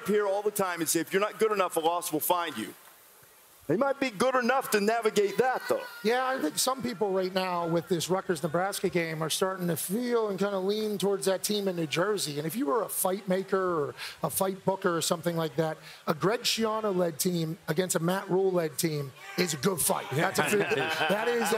up here all the time and say, if you're not good enough, a loss will find you. They might be good enough to navigate that, though. Yeah, I think some people right now with this Rutgers-Nebraska game are starting to feel and kind of lean towards that team in New Jersey. And if you were a fight maker or a fight booker or something like that, a Greg Schiano-led team against a Matt Rule-led team is a good fight. That is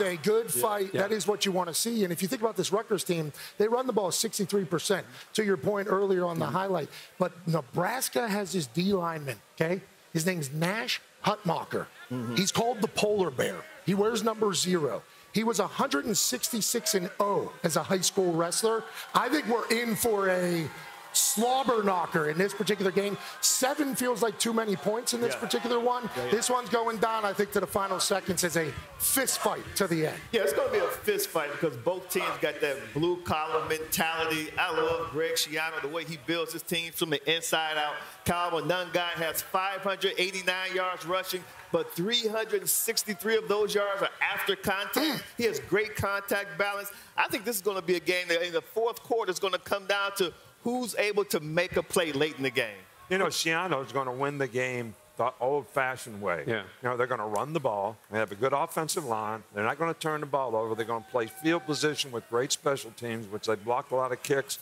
a good fight. Yeah. That is what you want to see. And if you think about this Rutgers team, they run the ball 63%, to your point earlier on the highlight. But Nebraska has this D lineman, okay? His name's Nash Hutmacher. He's called the polar bear. He wears number 0. He was 166-0 as a high school wrestler. I think we're in for a slobber knocker in this particular game. 7 feels like too many points in this particular one. This one's going down, I think, to the final seconds as a fist fight to the end. Yeah, it's going to be a fist fight because both teams got that blue-collar mentality. I love Greg Schiano, the way he builds his team from the inside out. Kyle Monangai has 589 yards rushing, but 363 of those yards are after contact. He has great contact balance. I think this is going to be a game that in the fourth quarter is going to come down to who's able to make a play late in the game. You know, Schiano's going to win the game the old-fashioned way. Yeah. You know, they're going to run the ball. They have a good offensive line. They're not going to turn the ball over. They're going to play field position with great special teams, which they block a lot of kicks,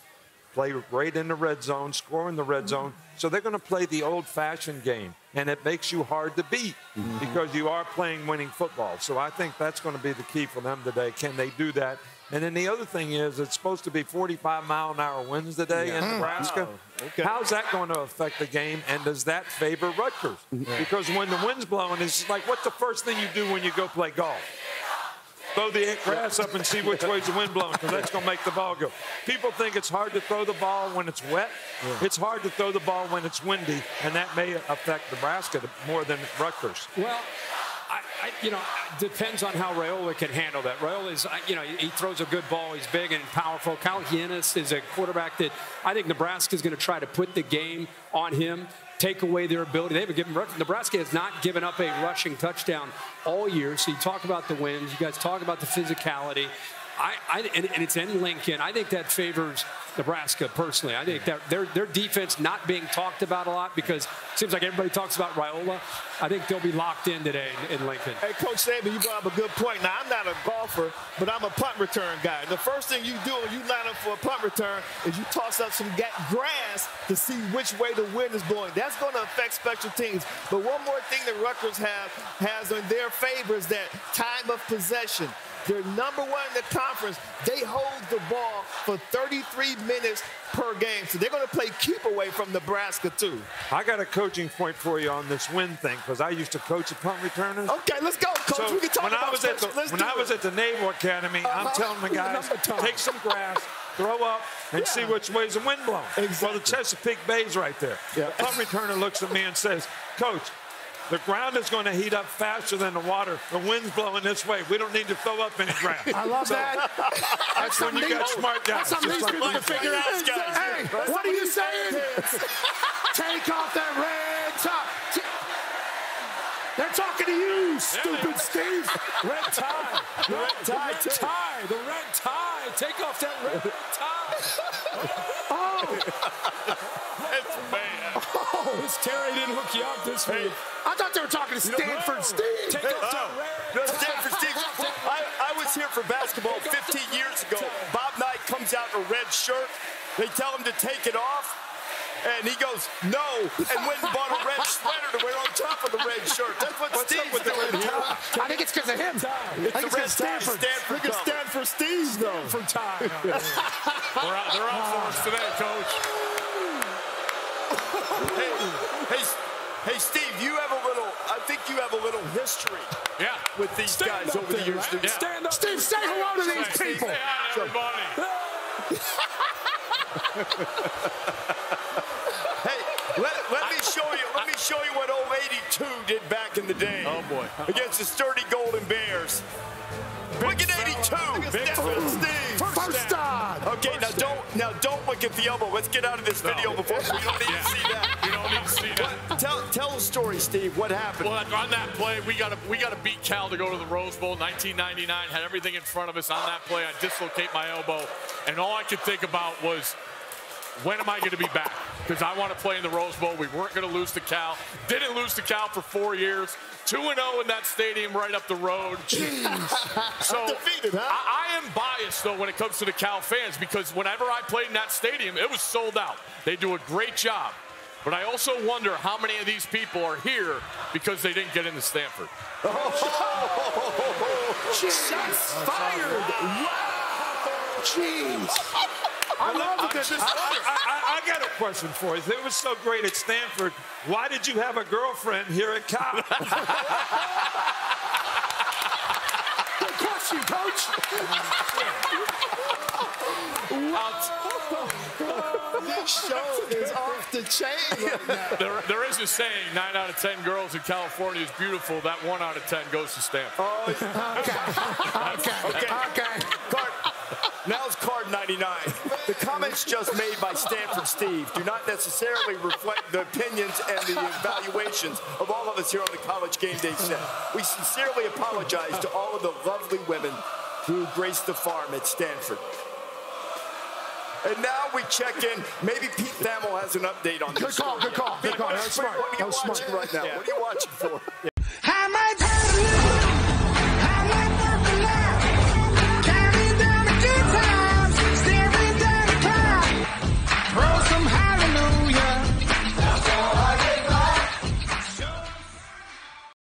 play right in the red zone, score in the red zone. So they're going to play the old-fashioned game, and it makes you hard to beat because you are playing winning football. So I think that's going to be the key for them today. Can they do that? And then the other thing is it's supposed to be 45-mile-an-hour winds today in Nebraska. Okay. How's that going to affect the game, and does that favor Rutgers? Because when the wind's blowing, it's like, what's the first thing you do when you go play golf? Throw the grass up and see which way's the wind blowing, because that's going to make the ball go. People think it's hard to throw the ball when it's wet. It's hard to throw the ball when it's windy, and that may affect Nebraska more than Rutgers. Well, you know, it depends on how Raiola can handle that. Raiola is, you know, he throws a good ball. He's big and powerful. Kyle Giannis is a quarterback that I think Nebraska is going to try to put the game on him, take away their ability. They haven't given Nebraska has not given up a rushing touchdown all year. So you talk about the wins. You guys talk about the physicality. And it's in Lincoln. I think that favors Nebraska personally. I think that their defense not being talked about a lot because it seems like everybody talks about Raiola. I think they'll be locked in today in Lincoln. Hey, Coach Saban, you brought up a good point. Now, I'm not a golfer, but I'm a punt return guy. The first thing you do when you line up for a punt return is you toss up some grass to see which way the wind is blowing. That's going to affect special teams. But one more thing that Rutgers has in their favor is that time of possession. They're number 1 in the conference. They hold the ball for 33 minutes per game. So they're going to play keep away from Nebraska, too. I got a coaching point for you on this win thing because I used to coach the punt returners. Okay, let's go, Coach. So we can talk about when I was at the Naval Academy, I'm telling the guys, take some grass, throw up, and see which way's the wind blowing. Exactly. Well, the Chesapeake Bay's right there. The punt returner looks at me and says, Coach, the ground is going to heat up faster than the water. The wind's blowing this way. We don't need to throw up any grass. I love that. That's when you got smart guys. That's something these people can figure out, guys. Hey, what are you saying? Take off that red top. They're talking to you, stupid Steve. Red tie. Red tie. The red tie. Take off that red tie. That's bad. This Terry didn't hook you up this week. I thought they were talking to Stanford Steve. Take off that red. Stanford Steve. I was here for basketball 15 years ago. Bob Knight comes out in a red shirt. They tell him to take it off. And he goes, no, and went and bought a red sweater to wear on top of the red shirt. That's what Steve's doing here. I think it's because of him. It's the red Stanford. Look at Stanford Steve, though. From time. They're out for us today, Coach. Hey, Steve, I think you have a little history with these guys over the years. Stand up. Steve, say hello to these people. Say hi, everybody. Hey, let me show you what old 82 did back in the day. Oh boy. Against the sturdy Golden Bears. Look at 82. First down. Okay, now don't look at the elbow. Let's get out of this video before we don't need to see that. You don't need to see that. Tell the story, Steve. What happened? Well, on that play, we got to beat Cal to go to the Rose Bowl. 1999 had everything in front of us. On that play, I dislocate my elbow, and all I could think about was when am I going to be back? Because I want to play in the Rose Bowl. We weren't going to lose to Cal. Didn't lose to Cal for 4 years. 2-0 in that stadium right up the road. Jeez. So undefeated, huh? I am biased, though, when it comes to the Cal fans, because whenever I played in that stadium, it was sold out. They do a great job. But I also wonder how many of these people are here because they didn't get into Stanford. Shots fired. Wow. Jeez. I got a question for you. If it was so great at Stanford, why did you have a girlfriend here at Cal? Good question, Coach. This show is off the chain right now. There is a saying, 9 out of 10 girls in California is beautiful. That 1 out of 10 goes to Stanford. Okay. Now it's card 99. The comments just made by Stanford Steve do not necessarily reflect the opinions and the evaluations of all of us here on the College GameDay set. We sincerely apologize to all of the lovely women who graced the farm at Stanford. And now we check in. Maybe Pete Thamel has an update on this. Good call. That was smart. What are you watching right now? What are you watching for?